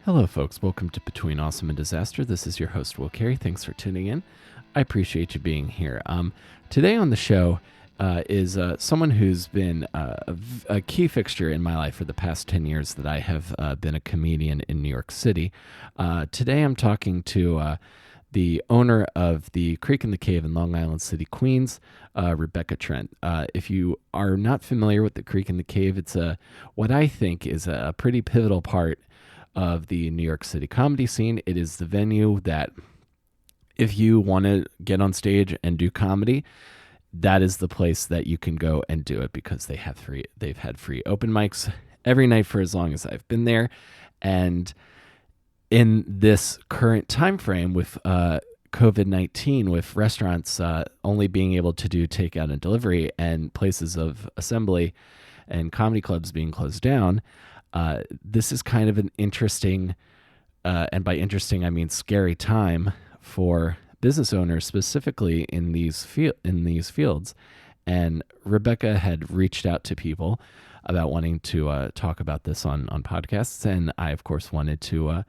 Hello, folks. Welcome to Between Awesome and Disaster. This is your host, Will Carey. Thanks for tuning in. I appreciate you being here. Today on the show is someone who's been a key fixture in my life for the past 10 years that I have been a comedian in New York City. Today I'm talking to the owner of the Creek in the Cave in Long Island City, Queens, Rebecca Trent. If you are not familiar with the Creek in the Cave, it's what I think is a pretty pivotal part of the New York City comedy scene. It is the venue that if you want to get on stage and do comedy, that is the place that you can go and do it because they've had free open mics every night for as long as I've been there. And in this current time frame with COVID-19, with restaurants only being able to do takeout and delivery and places of assembly and comedy clubs being closed down, this is kind of an interesting, and by interesting I mean scary time for business owners, specifically in these fields. And Rebecca had reached out to people about wanting to talk about this on podcasts, and I of course wanted to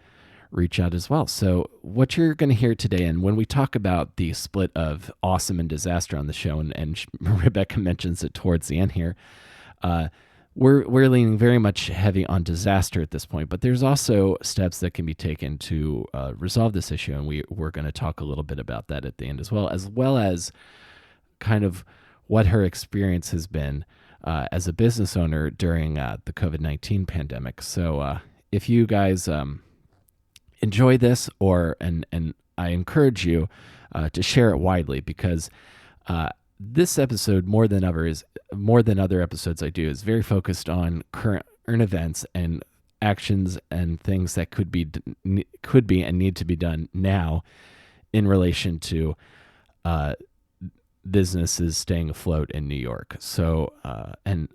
reach out as well. So what you're going to hear today, and when we talk about the split of awesome and disaster on the show, and Rebecca mentions it towards the end here, we're leaning very much heavy on disaster at this point, but there's also steps that can be taken to resolve this issue, and we're going to talk a little bit about that at the end as well as kind of what her experience has been as a business owner during the COVID-19 pandemic. So if you guys enjoy this, and I encourage you to share it widely, because this episode, more than other episodes I do, is very focused on current events and actions and things that could be and need to be done now in relation to businesses staying afloat in New York. So and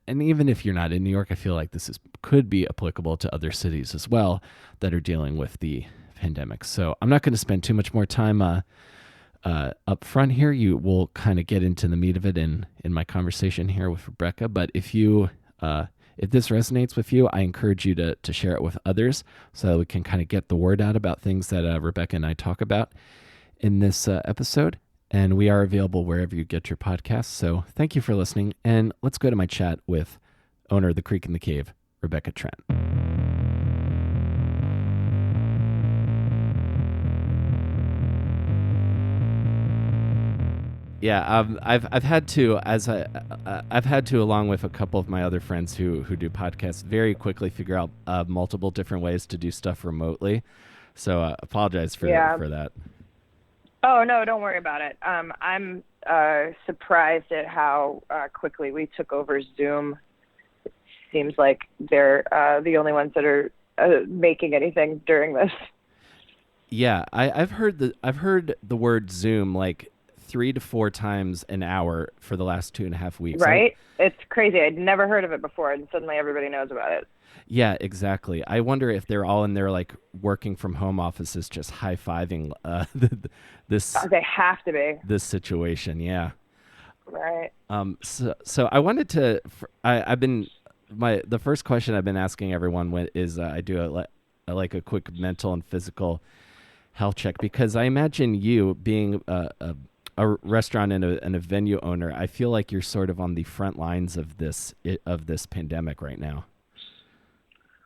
even if you're not in New York, I feel like this could be applicable to other cities as well that are dealing with the pandemic. So I'm not going to spend too much more time up front here. You will kind of get into the meat of it in my conversation here with Rebecca. But if this resonates with you, I encourage you to share it with others so that we can kind of get the word out about things that Rebecca and I talk about in this episode. And we are available wherever you get your podcasts. So thank you for listening. And let's go to my chat with owner of the Creek in the Cave, Rebecca Trent. Yeah, I've had to, along with a couple of my other friends who do podcasts, very quickly figure out multiple different ways to do stuff remotely. So apologize for that. Oh no, don't worry about it. I'm surprised at how quickly we took over Zoom. It seems like they're the only ones that are making anything during this. Yeah, I've heard the word Zoom like 3 to 4 times an hour for the last 2.5 weeks. Right? It's crazy. I'd never heard of it before, and suddenly everybody knows about it. Yeah, exactly. I wonder if they're all in their like working from home offices just high-fiving this. They have to be. This situation, yeah. Right. So I wanted to. The first question I've been asking everyone is I do a quick mental and physical health check, because I imagine you being a restaurant and a venue owner, I feel like you're sort of on the front lines of this pandemic right now.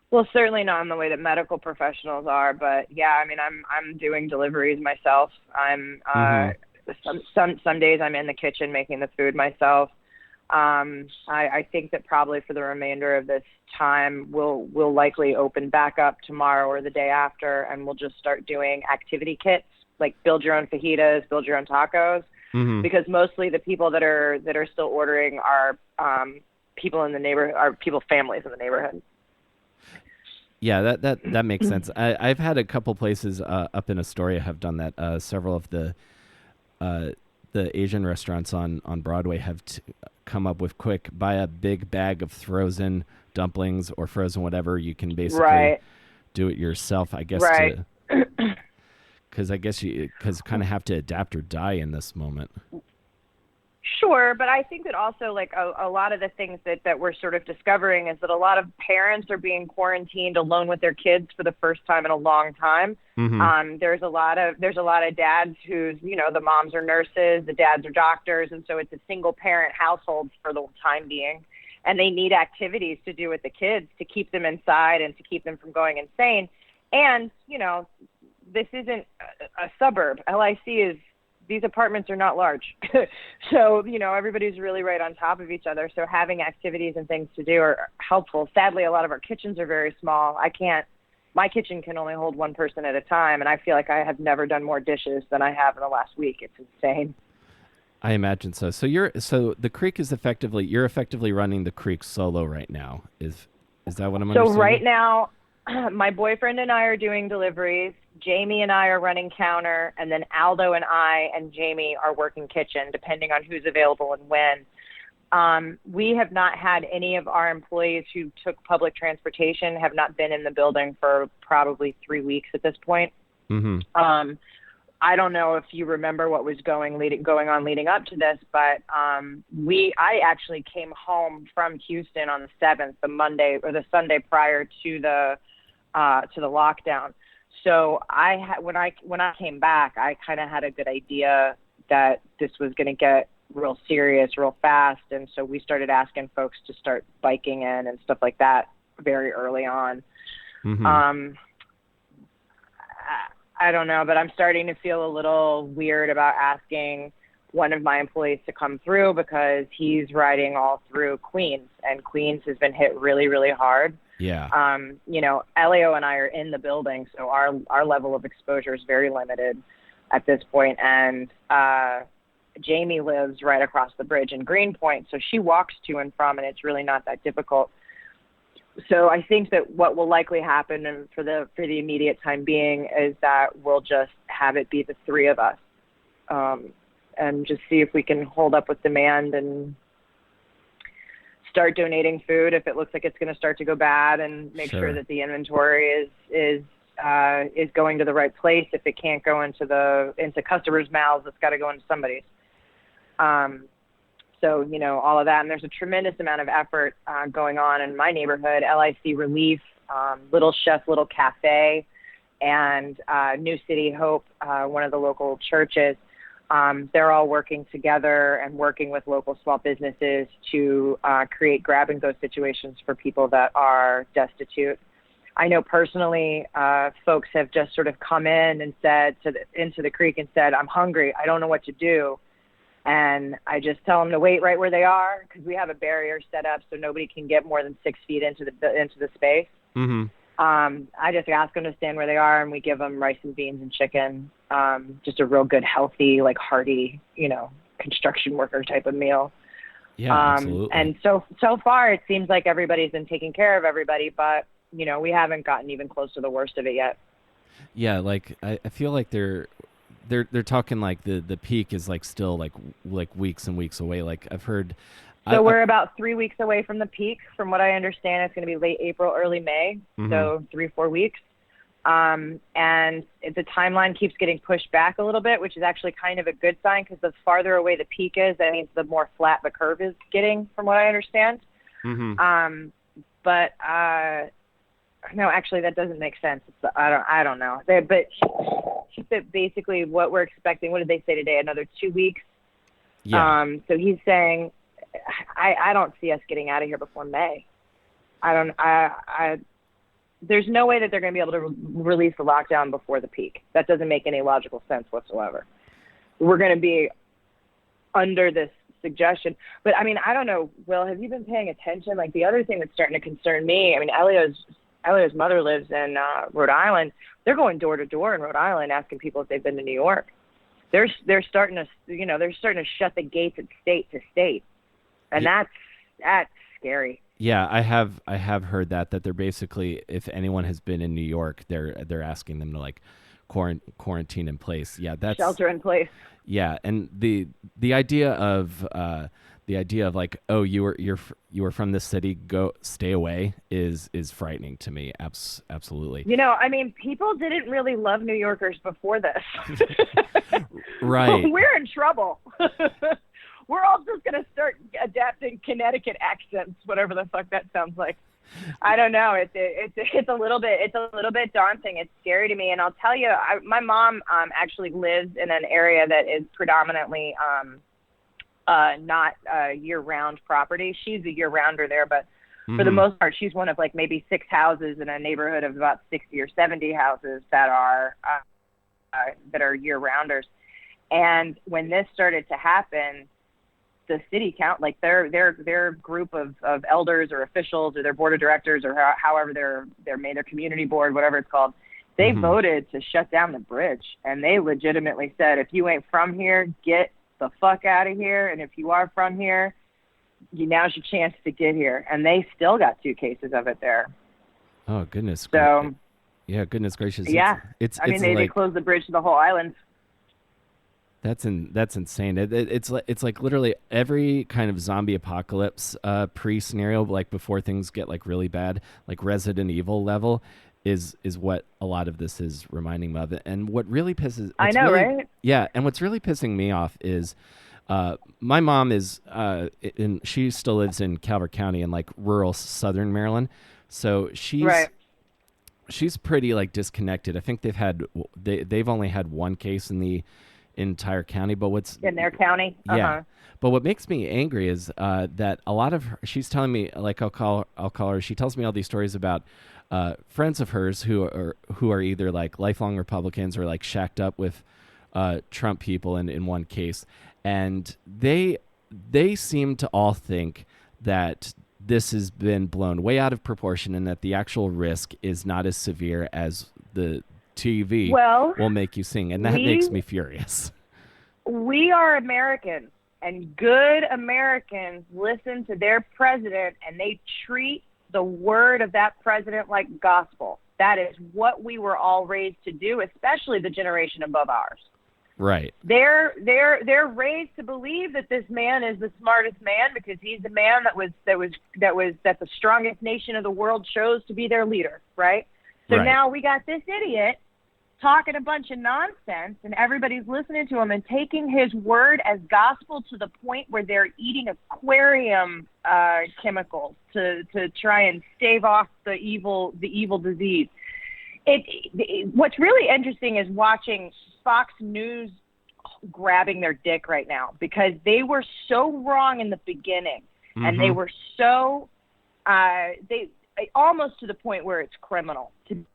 Well, certainly not in the way that medical professionals are, but yeah, I mean, I'm doing deliveries myself. I'm some days I'm in the kitchen making the food myself. I think that probably for the remainder of this time, we'll likely open back up tomorrow or the day after, and we'll just start doing activity kits, like build your own fajitas, build your own tacos, because mostly the people that are still ordering are people in the neighborhood, families in the neighborhood. Yeah, that makes sense. I've had a couple places up in Astoria have done that. Several of the Asian restaurants on Broadway have come up with quick, buy a big bag of frozen dumplings or frozen whatever. You can basically do it yourself, I guess. Right. Because kind of have to adapt or die in this moment. Sure, but I think that also like a lot of the things that we're sort of discovering is that a lot of parents are being quarantined alone with their kids for the first time in a long time. Mm-hmm. There's a lot of dads whose, the moms are nurses, the dads are doctors, and so it's a single parent household for the time being. And they need activities to do with the kids to keep them inside and to keep them from going insane. And, this isn't a suburb. LIC is, these apartments are not large. So, everybody's really right on top of each other. So having activities and things to do are helpful. Sadly, a lot of our kitchens are very small. My kitchen can only hold one person at a time. And I feel like I have never done more dishes than I have in the last week. It's insane. I imagine so. So the creek is you're effectively running the creek solo right now. Is that what I'm understanding? So right now, my boyfriend and I are doing deliveries. Jamie and I are running counter, and then Aldo and I and Jamie are working kitchen, depending on who's available and when. We have not had any of our employees who took public transportation have not been in the building for probably 3 weeks at this point. Mm-hmm. I don't know if you remember what was going on leading up to this, but I actually came home from Houston on the 7th, the Monday or the Sunday prior to the lockdown. So when I came back, I kind of had a good idea that this was going to get real serious, real fast, and so we started asking folks to start biking in and stuff like that very early on. Mm-hmm. I don't know, but I'm starting to feel a little weird about asking one of my employees to come through because he's riding all through Queens, and Queens has been hit really, really hard. Yeah. Elio and I are in the building, so our level of exposure is very limited at this point. And Jamie lives right across the bridge in Greenpoint, so she walks to and from, and it's really not that difficult. So I think that what will likely happen and for the immediate time being is that we'll just have it be the three of us, and just see if we can hold up with demand and start donating food if it looks like it's going to start to go bad, and make sure that the inventory is going to the right place. If it can't go into customers' mouths, it's got to go into somebody's. So, all of that. And there's a tremendous amount of effort going on in my neighborhood. LIC Relief, Little Chef, Little Cafe, and New City Hope, one of the local churches. They're all working together and working with local small businesses to create grab-and-go situations for people that are destitute. I know personally, folks have just sort of come in and said into the creek and said, "I'm hungry. I don't know what to do." And I just tell them to wait right where they are because we have a barrier set up so nobody can get more than 6 feet into the space. Mm-hmm. I just ask them to stand where they are, and we give them rice and beans and chicken, just a real good, healthy, like hearty, construction worker type of meal. Yeah, absolutely. And so far, it seems like everybody's been taking care of everybody, but we haven't gotten even close to the worst of it yet. Yeah, like I feel like they're talking like the peak is like still like weeks and weeks away. Like I've heard. So we're about 3 weeks away from the peak. From what I understand, it's going to be late April, early May. Mm-hmm. So 3-4 weeks. And the timeline keeps getting pushed back a little bit, which is actually kind of a good sign because the farther away the peak is, that means the more flat the curve is getting, from what I understand. Mm-hmm. But no, actually, that doesn't make sense. I don't know. But she said basically what we're expecting. What did they say today? Another 2 weeks. Yeah. So he's saying, I don't see us getting out of here before May. There's no way that they're going to be able to release the lockdown before the peak. That doesn't make any logical sense whatsoever. We're going to be under this suggestion. But I mean, I don't know, Will, have you been paying attention? Like the other thing that's starting to concern me, I mean, Elio's mother lives in Rhode Island. They're going door to door in Rhode Island asking people if they've been to New York. They're starting to shut the gates of state to state. And that's scary. Yeah, I have heard that they're basically, if anyone has been in New York, they're asking them to like quarantine in place. Yeah, that's shelter in place. Yeah, and the idea of like, oh, you were from this city, go stay away is frightening to me. Absolutely. I mean, people didn't really love New Yorkers before this. Right. We're in trouble. We're all just going to start adapting Connecticut accents, whatever the fuck that sounds like. I don't know. It's a little bit daunting. It's scary to me. And I'll tell you, my mom actually lives in an area that is predominantly not year-round property. She's a year-rounder there, but for the most part, she's one of like maybe 6 houses in a neighborhood of about 60 or 70 houses that are year-rounders. And when this started to happen, the city like their group of elders or officials or their board of directors or however their community board, whatever it's called, they voted to shut down the bridge. And they legitimately said, if you ain't from here, get the fuck out of here. And if you are from here, now's your chance to get here. And they still got 2 cases of it there. Oh, goodness. So, yeah, goodness gracious. Yeah. They closed the bridge to the whole island. That's insane. It's like literally every kind of zombie apocalypse pre-scenario, like before things get like really bad, like Resident Evil level, is what a lot of this is reminding me of. And what really pisses right? Yeah, and what's really pissing me off is my mom is she still lives in Calvert County in like rural southern Maryland, so she's pretty like disconnected. I think they've only had 1 case in the entire county, but what's in their county. Yeah. But what makes me angry is that a lot of she's telling me, like I'll call her. She tells me all these stories about friends of hers who are either like lifelong Republicans or like shacked up with Trump people in one case, and they seem to all think that this has been blown way out of proportion and that the actual risk is not as severe as the TV will make you sing, and that makes me furious. We are Americans, and good Americans listen to their president, and they treat the word of that president like gospel. That is what we were all raised to do, especially the generation above ours. Right. They're raised to believe that this man is the smartest man because he's the man that the strongest nation of the world chose to be their leader, right? So now we got this idiot talking a bunch of nonsense, and everybody's listening to him and taking his word as gospel to the point where they're eating aquarium chemicals to try and stave off the evil disease. What's really interesting is watching Fox News grabbing their dick right now, because they were so wrong in the beginning, and they were so they almost to the point where it's criminal, to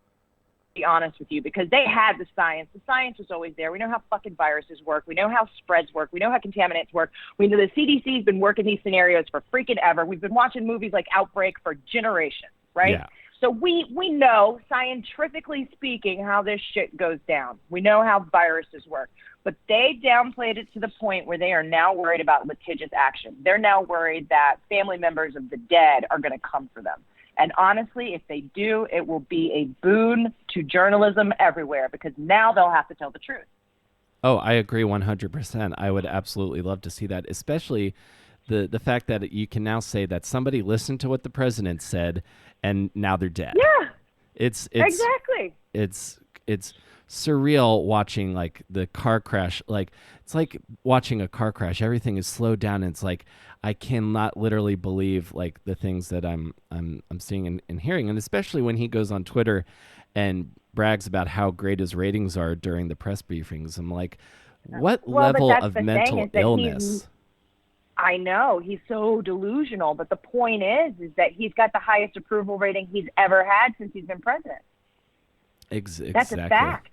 be honest with you, because they had the science. The science was always there. We know how fucking viruses work. We know how spreads work. We know how contaminants work. We know the CDC's been working these scenarios for freaking ever. We've been watching movies like Outbreak for generations, right? Yeah. So we know, scientifically speaking, how this shit goes down. We know how viruses work. But they downplayed it to the point where they are now worried about litigious action. They're now worried that family members of the dead are going to come for them. And honestly, if they do, it will be a boon to journalism everywhere, because now they'll have to tell the truth. Oh, I agree 100%. I would absolutely love to see that, especially the fact that you can now say that somebody listened to what the president said and now they're dead. Yeah. It's exactly. It's surreal watching like the car crash. Like it's like watching a car crash. Everything is slowed down, and it's like I cannot literally believe like the things that I'm seeing and hearing, and especially when he goes on Twitter and brags about how great his ratings are during the press briefings. I'm like, what level of mental illness? I know, he's so delusional, but the point is that he's got the highest approval rating he's ever had since he's been president. Exactly. That's a fact.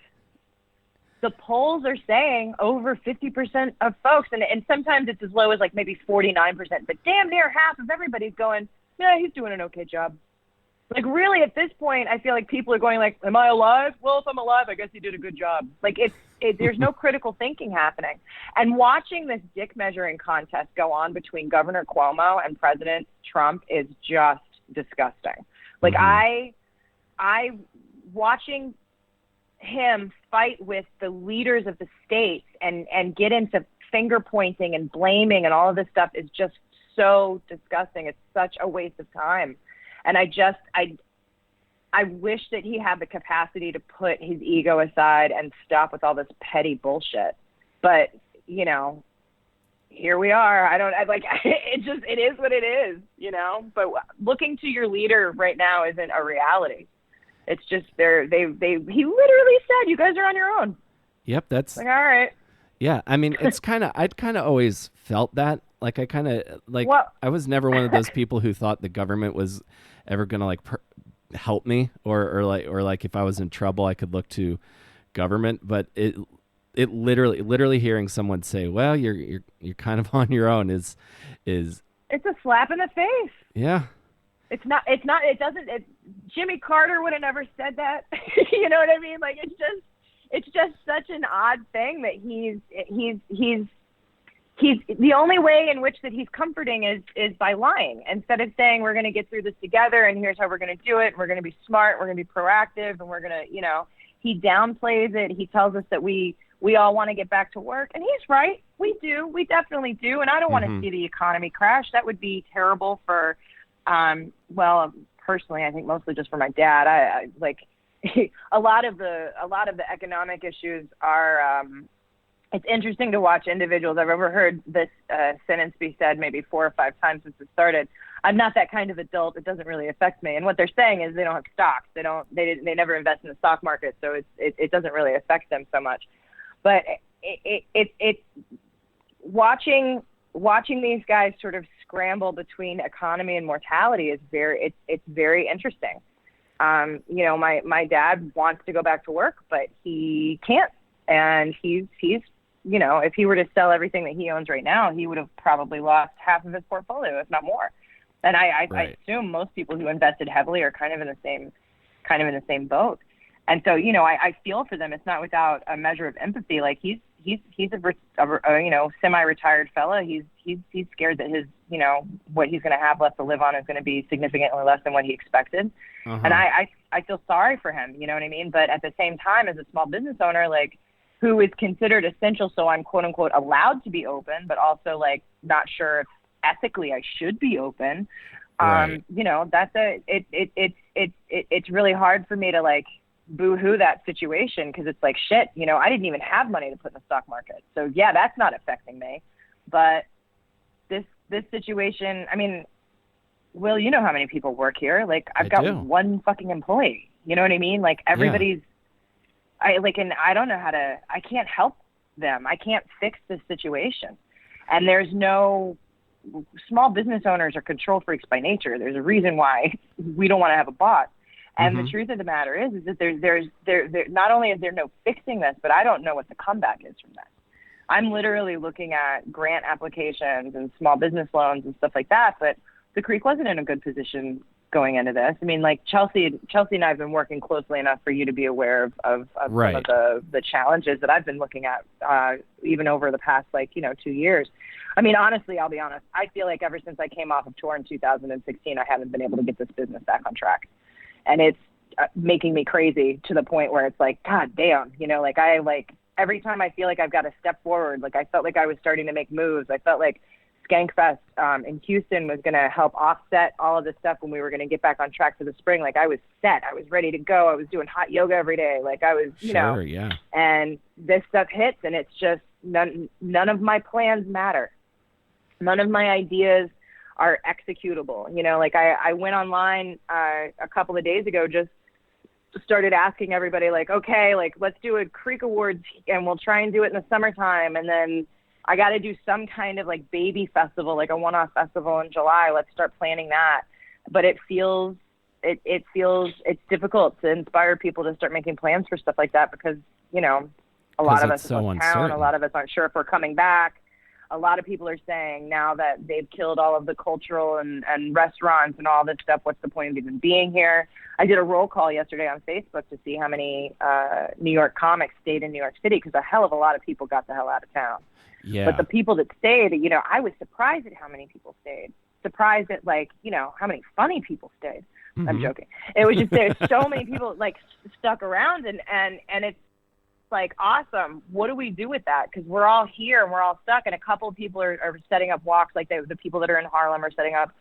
The polls are saying over 50% of folks, and sometimes it's as low as like maybe 49%, but damn near half of everybody's going, yeah, he's doing an okay job. Like, really, at this point, I feel like people are going like, am I alive? Well, if I'm alive, I guess he did a good job. Like, there's no critical thinking happening. And watching this dick measuring contest go on between Governor Cuomo and President Trump is just disgusting. Like, I watching him fight with the leaders of the states and get into finger pointing and blaming and all of this stuff is just so disgusting. It's such a waste of time. And I wish that he had the capacity to put his ego aside and stop with all this petty bullshit. But, you know, here we are. It is what it is, but looking to your leader right now isn't a reality. It's just he literally said, you guys are on your own. Yep. That's like, all right. Yeah. I mean, I'd kind of always felt that. Like, I was never one of those people who thought the government was ever going to help me or if I was in trouble, I could look to government. But it literally hearing someone say, well, you're kind of on your own is it's a slap in the face. Yeah. Jimmy Carter would have never said that. You know what I mean? Like, it's just such an odd thing that he's the only way in which that he's comforting is by lying, instead of saying, we're going to get through this together and here's how we're going to do it. We're going to be smart. We're going to be proactive, and we're going to, he downplays it. He tells us that we all want to get back to work, and he's right. We do. We definitely do. And I don't want to see the economy crash. That would be terrible for, personally, I think mostly just for my dad. I like a lot of the economic issues are, it's interesting to watch individuals. I've overheard this sentence be said maybe 4 or 5 times since it started. I'm not that kind of adult. It doesn't really affect me. And what they're saying is they don't have stocks. They never invest in the stock market, so it doesn't really affect them so much. But it's watching these guys sort of scramble between economy and mortality is very interesting. My dad wants to go back to work, but he can't. And he's if he were to sell everything that he owns right now, he would have probably lost half of his portfolio, if not more. And I assume most people who invested heavily are kind of in the same boat. And so, I feel for them. It's not without a measure of empathy. Like, he's a semi-retired fella. He's scared that his, what he's going to have left to live on is going to be significantly less than what he expected. And I feel sorry for him, you know what I mean? But at the same time, as a small business owner, like, who is considered essential, so I'm quote unquote allowed to be open, but also like not sure if ethically I should be open. Right. It's really hard for me to like boo-hoo that situation, because it's like, shit, I didn't even have money to put in the stock market. So yeah, that's not affecting me. But this situation, I mean, Will, you know how many people work here? Like, I've got one fucking employee. You know what I mean? Like, everybody's, and I don't know I can't help them. I can't fix this situation. And there's no, small business owners are control freaks by nature. There's a reason why we don't want to have a boss. And the truth of the matter is that there's not only is there no fixing this, but I don't know what the comeback is from that. I'm literally looking at grant applications and small business loans and stuff like that, but the Creek wasn't in a good position going into this. I mean, like, Chelsea and I have been working closely enough for you to be aware of right. some of the challenges that I've been looking at, even over the past, 2 years. I mean, honestly, I'll be honest. I feel like ever since I came off of tour in 2016, I haven't been able to get this business back on track. And it's making me crazy to the point where it's like, God damn, every time I feel like I've got a step forward, like, I felt like I was starting to make moves. I felt like Skankfest in Houston was going to help offset all of this stuff when we were going to get back on track for the spring. Like, I was set. I was ready to go. I was doing hot yoga every day. Like, I was, yeah. And this stuff hits, and it's just none of my plans matter. None of my ideas are executable. I went online a couple of days ago, just started asking everybody, like, okay, like, let's do a Creek Awards, and we'll try and do it in the summertime. And then I got to do some kind of like baby festival, like a one-off festival in July. Let's start planning that. But it feels it's difficult to inspire people to start making plans for stuff like that, because, a lot of us are in town. A lot of us aren't sure if we're coming back. A lot of people are saying now that they've killed all of the cultural and restaurants and all this stuff, what's the point of even being here? I did a roll call yesterday on Facebook to see how many New York comics stayed in New York City, because a hell of a lot of people got the hell out of town. Yeah. But the people that stayed, I was surprised at how many people stayed. Surprised at, how many funny people stayed. I'm joking. It was just, there's so many people stuck around, and it's like, awesome. What do we do with that? Because we're all here and we're all stuck, and a couple of people are setting up walks. Like, the people that are in Harlem are setting up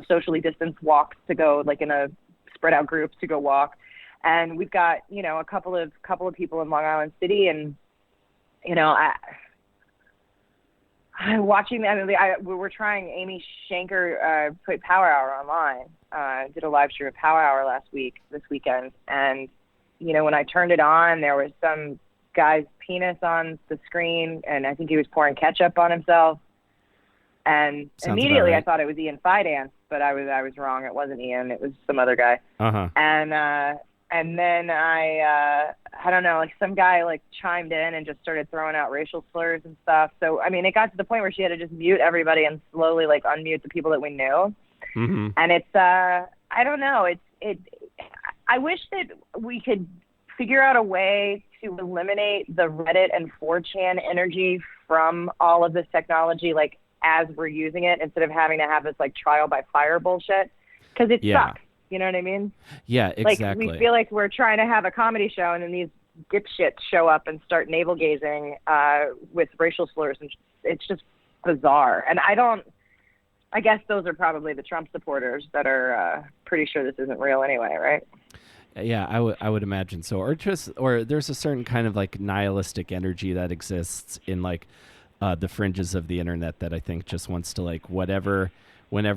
socially distanced walks to go, like, in a spread out groups to go walk. And we've got, a couple of people in Long Island City, and Watching, I mean, we were trying. Amy Shanker put Power Hour online. Did a live stream of Power Hour this weekend, and when I turned it on, there was some guy's penis on the screen, and I think he was pouring ketchup on himself. And Sounds immediately about right. I thought it was Ian Fidance, but I was wrong. It wasn't Ian. It was some other guy. Uh-huh. And then I don't know, like some guy like chimed in and just started throwing out racial slurs and stuff. So I mean, it got to the point where she had to just mute everybody and slowly like unmute the people that we knew. Mm-hmm. And it's I don't know. I wish that we could figure out a way to eliminate the Reddit and 4chan energy from all of this technology, like as we're using it, instead of having to have this like trial by fire bullshit, because it sucks. You know what I mean? Yeah, exactly. Like we feel like we're trying to have a comedy show, and then these dipshits show up and start navel gazing with racial slurs, and it's just bizarre. And I guess those are probably the Trump supporters that are pretty sure this isn't real anyway, right? Yeah, I would imagine so. Or there's a certain kind of like nihilistic energy that exists in like the fringes of the internet that I think just wants to like whenever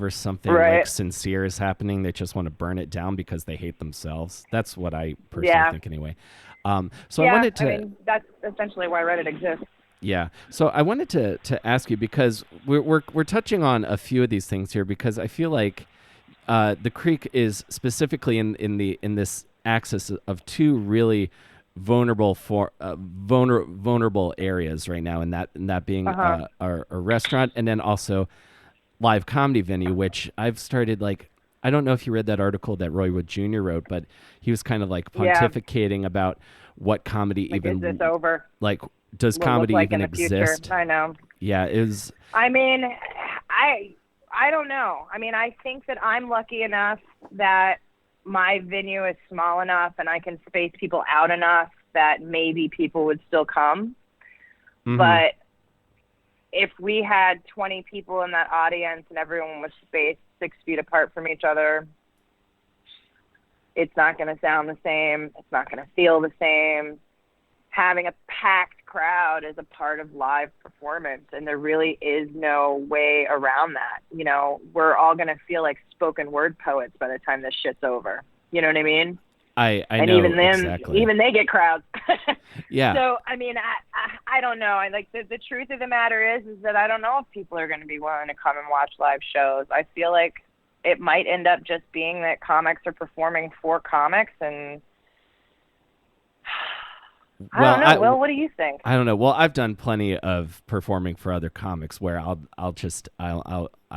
something like sincere is happening, they just want to burn it down because they hate themselves. That's what I personally think anyway. I wanted to. I mean, that's essentially why Reddit exists. Yeah. So I wanted to ask you, because we're touching on a few of these things here, because I feel like the Creek is specifically in this axis of two really vulnerable areas right now, and that being our restaurant, and then also live comedy venue, which I've started like. I don't know if you read that article that Roy Wood Jr. wrote, but he was kind of like pontificating about what comedy like, even is this over? Like, does comedy like even in the exist? Future? I know. Yeah, is. I mean, I don't know. I mean, I think that I'm lucky enough that my venue is small enough and I can space people out enough that maybe people would still come. Mm-hmm. But if we had 20 people in that audience and everyone was spaced 6 feet apart from each other, it's not going to sound the same. It's not going to feel the same. Having a packed crowd is a part of live performance, and there really is no way around that. You know, we're all going to feel like spoken word poets by the time this shit's over. You know what I mean? I and know even then, exactly. Even they get crowds. Yeah. So, I mean, I don't know. I like the truth of the matter is that I don't know if people are going to be willing to come and watch live shows. I feel like it might end up just being that comics are performing for comics, and I don't know. Well, what do you think? I don't know. Well, I've done plenty of performing for other comics where I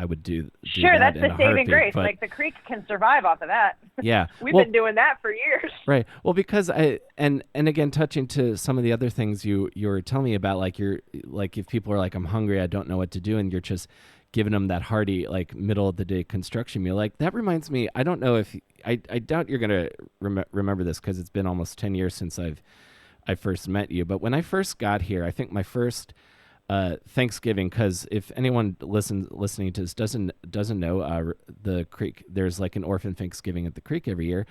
would do sure, that that's the saving grace. But, like the Creek can survive off of that. Yeah. We've been doing that for years. Right. Well, because and again, touching to some of the other things you were telling me about, like if people are like, I'm hungry, I don't know what to do, and you're just giving them that hearty, like, middle of the day construction meal. Like, that reminds me, I don't know if I doubt you're gonna remember this, because it's been almost 10 years since I first met you. But when I first got here, I think my first Thanksgiving, because if anyone listening to this doesn't know, the Creek, there's like an orphan Thanksgiving at the Creek every year,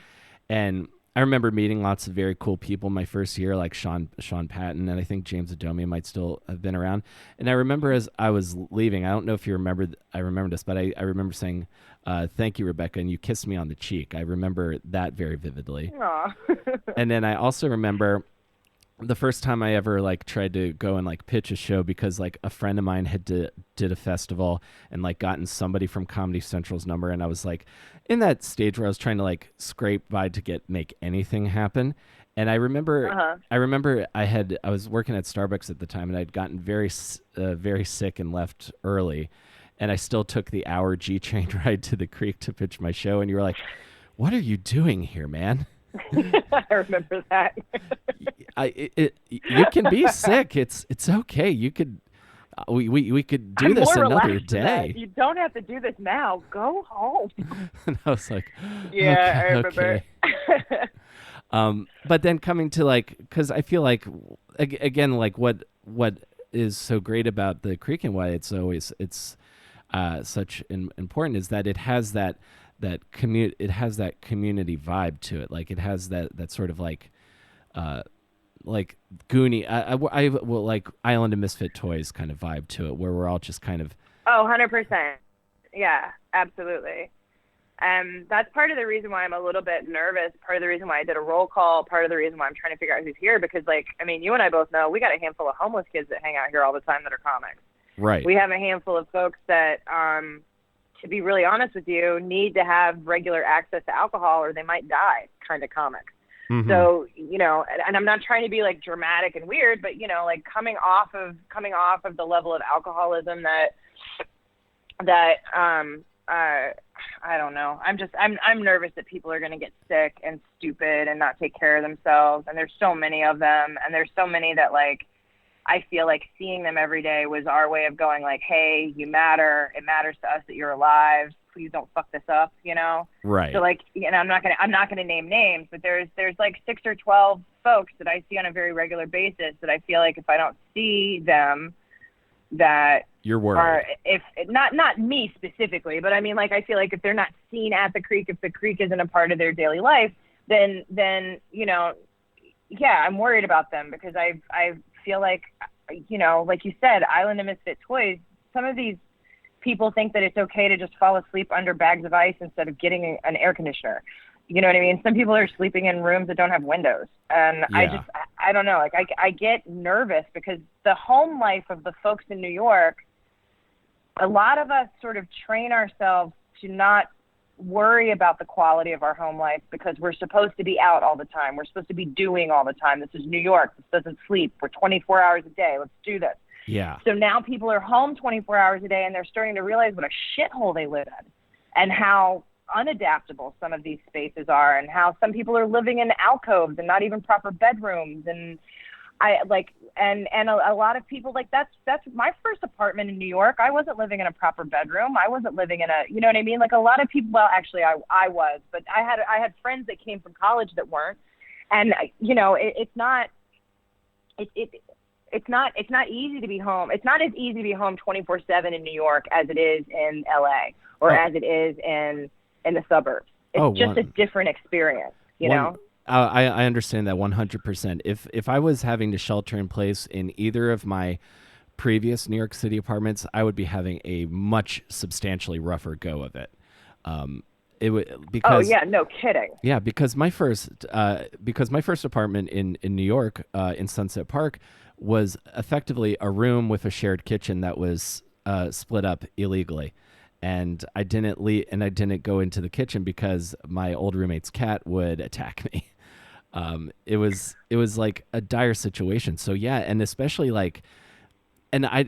and I remember meeting lots of very cool people my first year, like Sean Patton, and I think James Adomia might still have been around. And I remember as I was leaving, I don't know if you remember, I remember this, but I remember saying, "Thank you, Rebecca," and you kissed me on the cheek. I remember that very vividly. Aww. And then I also remember the first time I ever like tried to go and like pitch a show, because like a friend of mine did a festival and like gotten somebody from Comedy Central's number, and I was like in that stage where I was trying to like scrape by to make anything happen. And I remember I was working at Starbucks at the time, and I'd gotten very sick and left early, and I still took the hour G train ride to the Creek to pitch my show, and you were like, "What are you doing here, man?" I remember that. You can be sick. It's okay. You could we could do this another day. You don't have to do this now. Go home. And I was like, yeah, okay, I remember. Okay. But then coming to like, because I feel like again, like what is so great about the Creek and why it's such important is that it has that community vibe to it. Like it has that sort of like like Goonie. I well, like Island of Misfit Toys kind of vibe to it, where we're all just kind of. Oh, 100%. Yeah, absolutely. That's part of the reason why I'm a little bit nervous. Part of the reason why I did a roll call. Part of the reason why I'm trying to figure out who's here, because, like, I mean, you and I both know we got a handful of homeless kids that hang out here all the time that are comics. Right. We have a handful of folks that, to be really honest with you, need to have regular access to alcohol or they might die, kind of comics. Mm-hmm. So, you know, and I'm not trying to be like dramatic and weird, but, you know, like coming off of the level of alcoholism that I don't know. I'm nervous that people are going to get sick and stupid and not take care of themselves. And there's so many of them. And there's so many that, like, I feel like seeing them every day was our way of going, like, hey, you matter. It matters to us that you're alive. Please don't fuck this up, you know? Right. So, like, you know, I'm not gonna name names, but there's like 6 or 12 folks that I see on a very regular basis that I feel like if I don't see them, that you're worried. Or if not me specifically, but I mean, like, I feel like if they're not seen at the creek, if the creek isn't a part of their daily life, then you know, yeah, I'm worried about them, because I feel like, you know, like you said, Island of Misfit Toys, some of these people think that it's okay to just fall asleep under bags of ice instead of getting an air conditioner. You know what I mean? Some people are sleeping in rooms that don't have windows. And yeah. I don't know, like, I get nervous because the home life of the folks in New York, a lot of us sort of train ourselves to not worry about the quality of our home life because we're supposed to be out all the time. We're supposed to be doing all the time. This is New York. This doesn't sleep. We're 24 hours a day. Let's do this. Yeah. So now people are home 24 hours a day, and they're starting to realize what a shithole they live in and how unadaptable some of these spaces are, and how some people are living in alcoves and not even proper bedrooms. And a lot of people, like, that's my first apartment in New York. I wasn't living in a proper bedroom. I wasn't living in a, you know what I mean? Like, a lot of people, well, actually I was, but I had friends that came from college that weren't. And, you know, it's not easy to be home. It's not as easy to be home 24/7 in New York as it is in LA or as it is in the suburbs. It's just a different experience, you know? I understand that 100%. If I was having to shelter in place in either of my previous New York City apartments, I would be having a much substantially rougher go of it. It would because oh yeah, no kidding. Yeah, because my first apartment in New York in Sunset Park was effectively a room with a shared kitchen that was split up illegally. And I didn't go into the kitchen because my old roommate's cat would attack me. It was like a dire situation. So yeah, and especially like, and I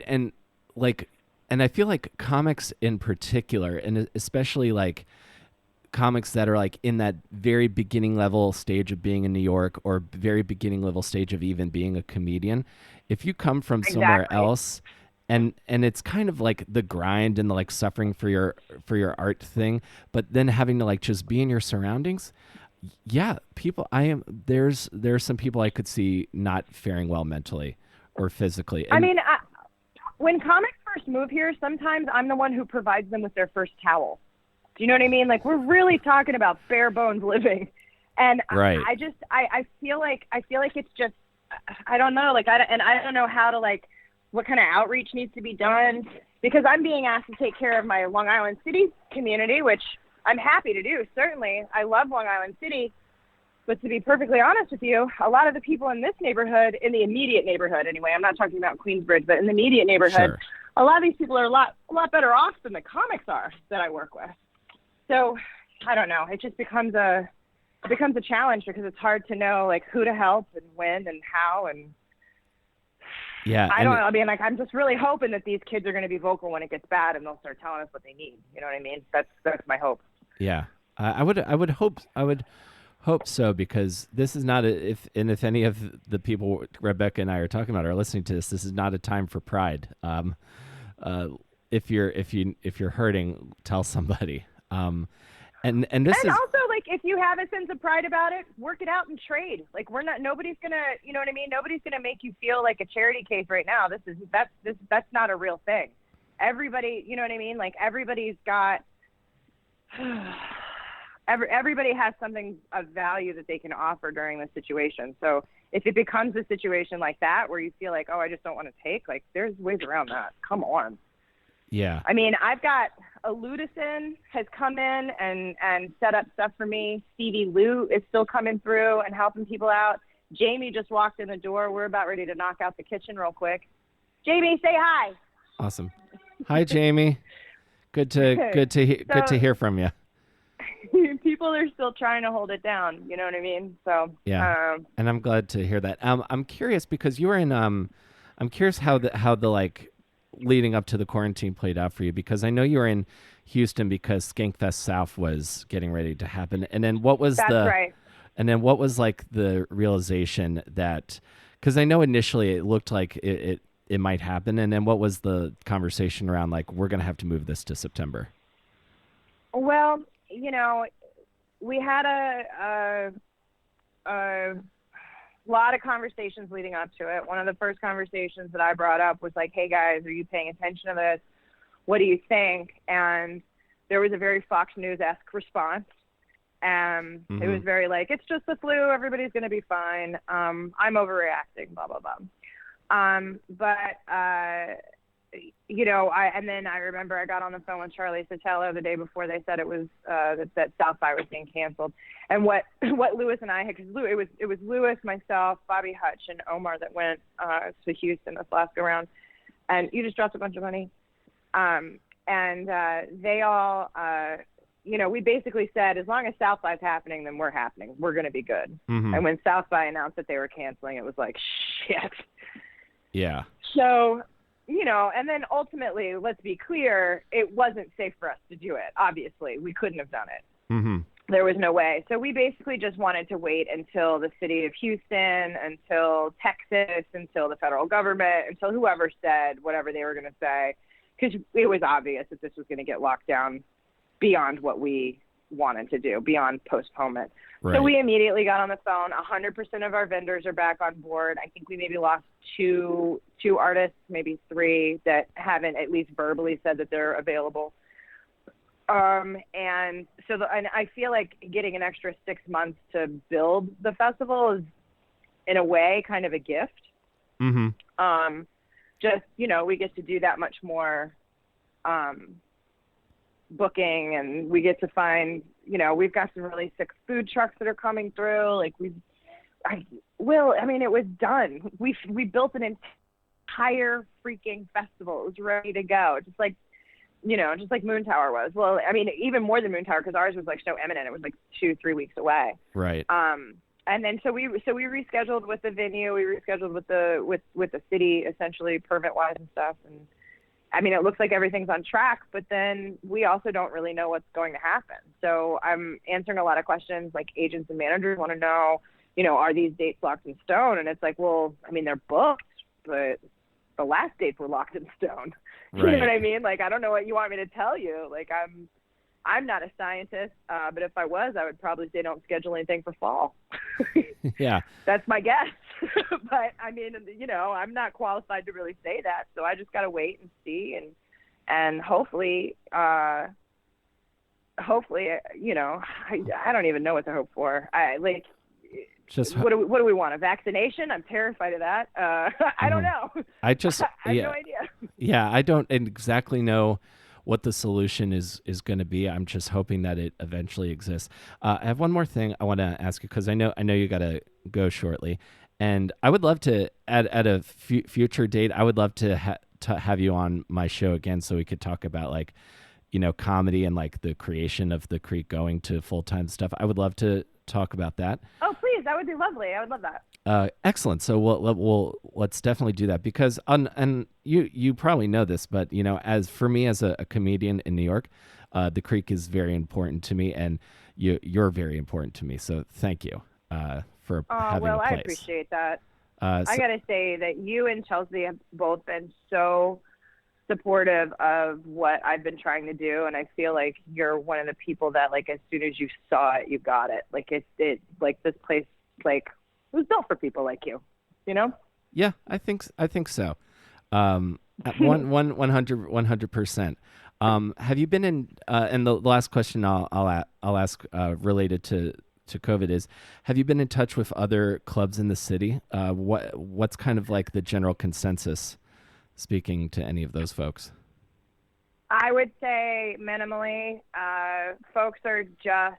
feel like comics in particular, and especially like comics that are like in that very beginning level stage of being in New York or very beginning level stage of even being a comedian, if you come from somewhere else. And it's kind of like the grind and the like suffering for your art thing, but then having to like just be in your surroundings. Yeah, there's some people I could see not faring well mentally or physically. And, I mean, when comics first move here, sometimes I'm the one who provides them with their first towel. Do you know what I mean? Like, we're really talking about bare bones living, and right. I feel like it's just, I don't know, like I don't know how to, like, what kind of outreach needs to be done, because I'm being asked to take care of my Long Island City community, which I'm happy to do. Certainly, I love Long Island City, but to be perfectly honest with you, a lot of the people in this neighborhood, in the immediate neighborhood anyway, I'm not talking about Queensbridge, but in the immediate neighborhood, sure. A lot of these people are a lot better off than the comics are that I work with. So I don't know. It just becomes a challenge because it's hard to know, like, who to help and when and how. And yeah, I don't know. I mean, like, I'm just really hoping that these kids are going to be vocal when it gets bad and they'll start telling us what they need. You know what I mean? That's my hope. Yeah, I would hope so, because this is not if any of the people Rebecca and I are talking about are listening to this is not a time for pride. If you're hurting, tell somebody. And this is also, like, if you have a sense of pride about it, work it out and trade. Like, nobody's gonna, you know what I mean? Nobody's gonna make you feel like a charity case right now. That's not a real thing. Everybody, you know what I mean? Like, everybody's got, everybody has something of value that they can offer during this situation. So if it becomes a situation like that where you feel like, oh, I just don't want to take, like, there's ways around that. Come on. Yeah. I mean, I've got a Ludison has come in and set up stuff for me. Stevie Lou is still coming through and helping people out. Jamie just walked in the door. We're about ready to knock out the kitchen real quick. Jamie, say hi. Awesome. Hi, Jamie. Good to hear from you. People are still trying to hold it down. You know what I mean? So yeah, and I'm glad to hear that. I'm curious because you were in. I'm curious how the like leading up to the quarantine played out for you, because I know you were in Houston because Skankfest South was getting ready to happen, and then what was That's right. And then what was like the realization that, because I know initially it looked like it might happen, and then what was the conversation around like we're gonna have to move this to September? Well, you know, we had a lot of conversations leading up to it. One of the first conversations that I brought up was like, hey guys, are you paying attention to this? What do you think? And there was a very Fox News-esque response. It was very like, it's just the flu, everybody's going to be fine. I'm overreacting, blah, blah, blah. You know, and then I remember I got on the phone with Charlie Sotelo the day before they said it was that South by was being canceled. And what Lewis and I had, because it was Lewis, myself, Bobby Hutch, and Omar that went to Houston this last go round. And you just dropped a bunch of money. They all, you know, we basically said, as long as South by's happening, then we're happening. We're going to be good. And when South by announced that they were canceling, it was like, shit. Yeah. So, you know, and then ultimately, let's be clear, it wasn't safe for us to do it. Obviously, we couldn't have done it. There was no way. So we basically just wanted to wait until the city of Houston, until Texas, until the federal government, until whoever said whatever they were going to say, because it was obvious that this was going to get locked down beyond what we wanted to do, beyond postponement. Right. So we immediately got on the phone. 100% of our vendors are back on board. I think we maybe lost two artists, maybe three, that haven't at least verbally said that they're available. And I feel like getting an extra 6 months to build the festival is, in a way, kind of a gift. Just, you know, we get to do that much more booking, and we get to find, you know, we've got some really sick food trucks that are coming through. Like it was done. We built an entire freaking festival. It was ready to go. Just like Moon Tower was. Well, I mean, even more than Moon Tower, because ours was like so imminent. It was like 2-3 weeks away. Right. And then so we rescheduled with the venue. We rescheduled with the city, essentially, permit-wise and stuff. And I mean, it looks like everything's on track, but then we also don't really know what's going to happen. So I'm answering a lot of questions, like agents and managers want to know, you know, are these dates locked in stone? And it's like, well, I mean, they're booked, but the last dates were locked in stone. Right. You know what I mean? Like, I don't know what you want me to tell you. Like, I'm not a scientist, but if I was, I would probably say don't schedule anything for fall. Yeah. That's my guess. But I mean, you know, I'm not qualified to really say that. So I just got to wait and see. And hopefully, you know, I don't even know what to hope for. What do we want? A vaccination? I'm terrified of that. I don't know. I have no idea. Yeah. I don't exactly know what the solution is going to be. I'm just hoping that it eventually exists. I have one more thing I want to ask you, because I know you got to go shortly, and I would love to at a future date. I would love to have you on my show again, so we could talk about, like, you know, comedy and like the creation of the Creek going to full-time stuff. I would love to talk about that. Oh, please, that would be lovely. I would love that. Excellent. So let's definitely do that, because and you probably know this, but you know, as for me as a comedian in New York, the Creek is very important to me, and you're very important to me. So thank you for having a place. I appreciate that. I gotta say that you and Chelsea have both been so supportive of what I've been trying to do, and I feel like you're one of the people that, like, as soon as you saw it, you got it. Like it like this place, like, it was built for people like you, you know? Yeah, I think so. 100%. Have you been in? And the last question I'll ask related to to COVID is, have you been in touch with other clubs in the city? What's kind of like the general consensus, speaking to any of those folks? I would say minimally. Folks are just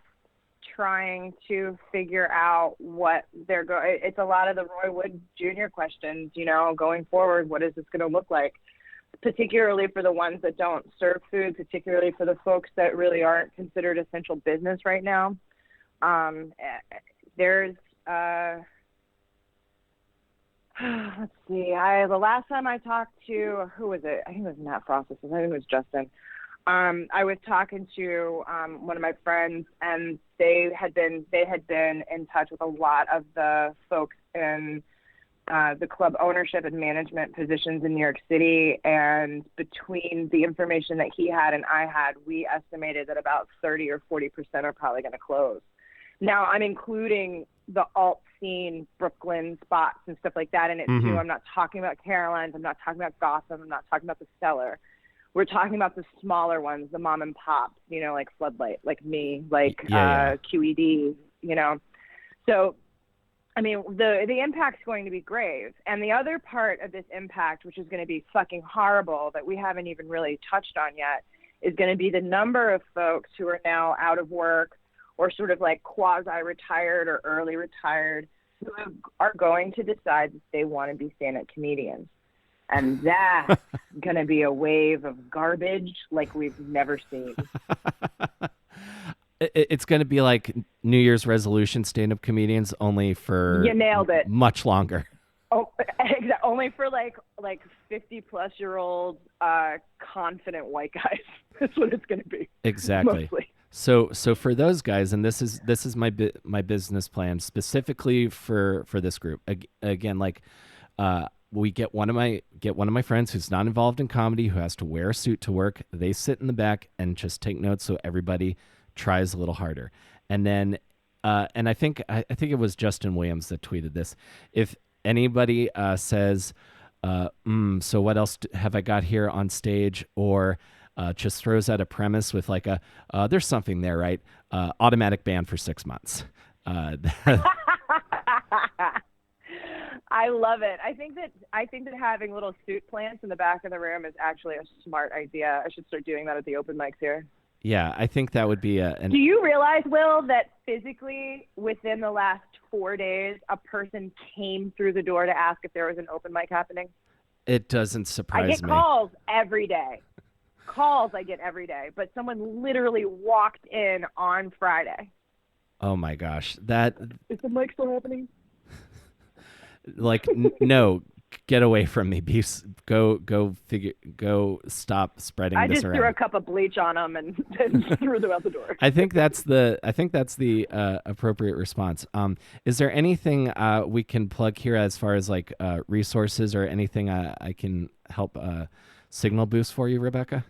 trying to figure out what they're going. It's a lot of the Roy Wood Jr. questions, going forward. What is this going to look like? Particularly for the ones that don't serve food, particularly for the folks that really aren't considered essential business right now. There's, let's see, the last time I talked to, who was it? I think it was Matt Frost. I think it was Justin. I was talking to one of my friends, and they had been in touch with a lot of the folks in the club ownership and management positions in New York City, and between the information that he had and I had, we estimated that about 30 or 40% are probably going to close. Now, I'm including the alt scene, Brooklyn spots and stuff like that in it too. I'm not talking about Caroline's. I'm not talking about Gotham. I'm not talking about the Cellar. We're talking about the smaller ones, the mom and pops, like Floodlight, like me, like QED, So, I mean, the impact's going to be grave. And the other part of this impact, which is going to be fucking horrible that we haven't even really touched on yet, is going to be the number of folks who are now out of work or sort of like quasi-retired or early retired who are going to decide that they want to be stand-up comedians. And that's going to be a wave of garbage like we've never seen. It's going to be like New Year's resolution stand-up comedians, only for you nailed it. Much longer. Oh, exactly. Only for like 50-plus-year-old confident white guys. That's what it's going to be. Exactly. Mostly. So for those guys, and this is my business plan specifically for this group. Again, like we get one of my friends who's not involved in comedy, who has to wear a suit to work. They sit in the back and just take notes, so everybody tries a little harder. And then and I think it was Justin Williams that tweeted this. If anybody says, so what else have I got here on stage, or just throws out a premise with like there's something there, right? Automatic ban for 6 months. I love it. I think that having little suit plants in the back of the room is actually a smart idea. I should start doing that at the open mics here. Yeah, I think that would be Do you realize, Will, that physically within the last 4 days, a person came through the door to ask if there was an open mic happening? It doesn't surprise me. I get calls every day. I get every day, but someone literally walked in on Friday. Oh my gosh, is the mic still happening? Like no, get away from me. Go stop spreading this around. I just threw a cup of bleach on them and threw them out the door. I think that's the appropriate response. Is there anything we can plug here as far as like resources or anything I can help signal boost for you, Rebecca?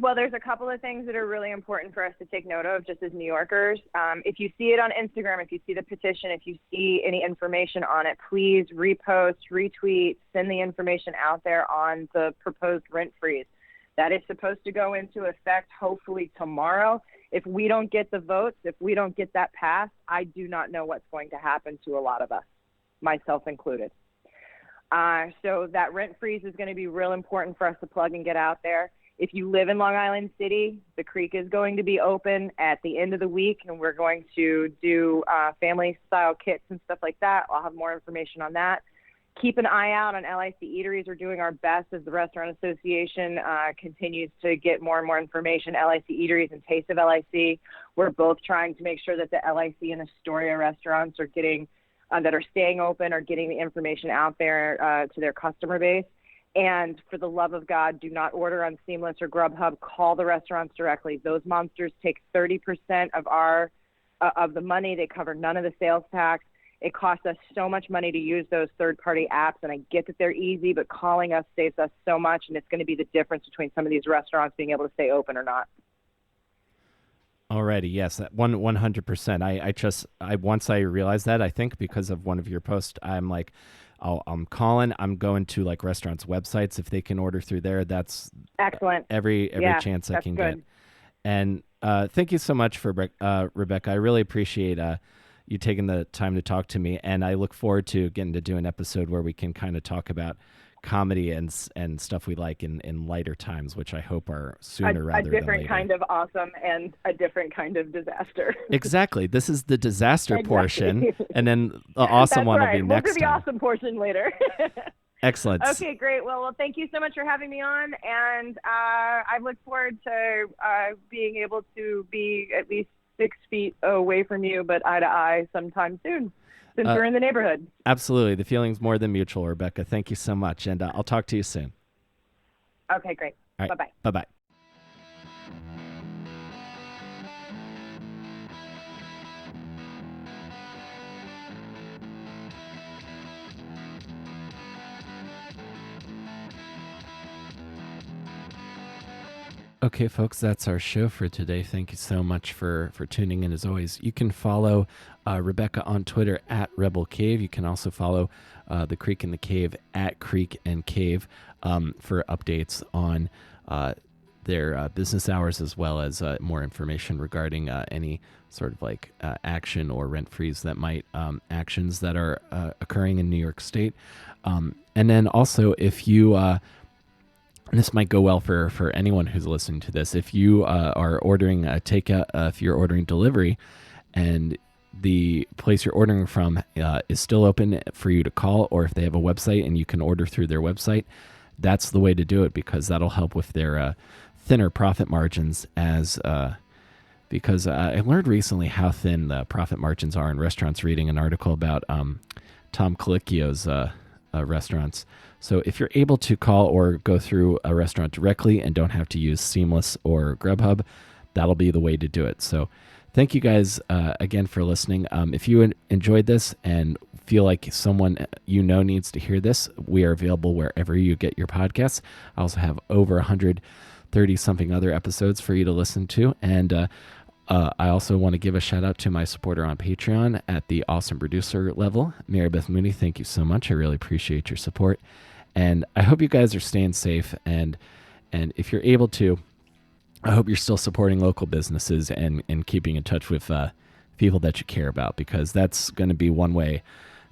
Well, there's a couple of things that are really important for us to take note of just as New Yorkers. If you see it on Instagram, if you see the petition, if you see any information on it, please repost, retweet, send the information out there on the proposed rent freeze. That is supposed to go into effect hopefully tomorrow. If we don't get the votes, if we don't get that passed, I do not know what's going to happen to a lot of us, myself included. So that rent freeze is going to be real important for us to plug and get out there. If you live in Long Island City, the creek is going to be open at the end of the week, and we're going to do family-style kits and stuff like that. I'll have more information on that. Keep an eye out on LIC Eateries. We're doing our best as the Restaurant Association continues to get more and more information. LIC Eateries and Taste of LIC, we're both trying to make sure that the LIC and Astoria restaurants are getting that are staying open are getting the information out there to their customer base. And for the love of God, do not order on Seamless or Grubhub. Call the restaurants directly. Those monsters take 30% of the money. They cover none of the sales tax. It costs us so much money to use those third-party apps, and I get that they're easy, but calling us saves us so much, and it's going to be the difference between some of these restaurants being able to stay open or not. Alrighty, yes, that 100%. I once I realized that, I think because of one of your posts, I'm like, I'm calling. I'm going to like restaurants' websites if they can order through there. That's excellent. Every chance I can get. And Thank you so much for Rebecca. I really appreciate you taking the time to talk to me, and I look forward to getting to do an episode where we can kind of talk about comedy and stuff we like in lighter times, which I hope are sooner rather than later. A different kind of awesome and a different kind of disaster. Exactly. This is the disaster portion, and then the awesome one will be next time. We'll do the awesome portion later. Excellent. Okay, great. Well, thank you so much for having me on, and I look forward to being able to be at least 6 feet away from you, but eye to eye sometime soon, since we're in the neighborhood. Absolutely. The feeling's more than mutual, Rebecca. Thank you so much, and I'll talk to you soon. Okay, great. All right. Bye-bye. Bye-bye. Okay, folks, that's our show for today. Thank you so much for tuning in. As always, you can follow Rebecca on Twitter at Rebel Cave. You can also follow The Creek and the Cave at Creek and Cave for updates on their business hours, as well as more information regarding any sort of like action or rent freeze that might actions that are occurring in New York State. And then also, if you and this might go well for anyone who's listening to this. If you are ordering a takeout, if you're ordering delivery, and the place you're ordering from is still open for you to call, or if they have a website and you can order through their website, that's the way to do it, because that'll help with their thinner profit margins. Because I learned recently how thin the profit margins are in restaurants, reading an article about Tom Colicchio's restaurants. So if you're able to call or go through a restaurant directly and don't have to use Seamless or Grubhub, that'll be the way to do it. So thank you guys again for listening. If you enjoyed this and feel like someone you know needs to hear this, we are available wherever you get your podcasts. I also have over 130-something other episodes for you to listen to. And I also want to give a shout out to my supporter on Patreon at the awesome producer level, Mary Beth Mooney. Thank you so much. I really appreciate your support. And I hope you guys are staying safe. And if you're able to, I hope you're still supporting local businesses and keeping in touch with people that you care about, because that's going to be one way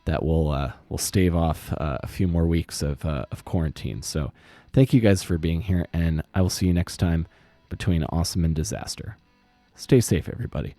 that will stave off a few more weeks of quarantine. So thank you guys for being here, and I will see you next time between awesome and disaster. Stay safe, everybody.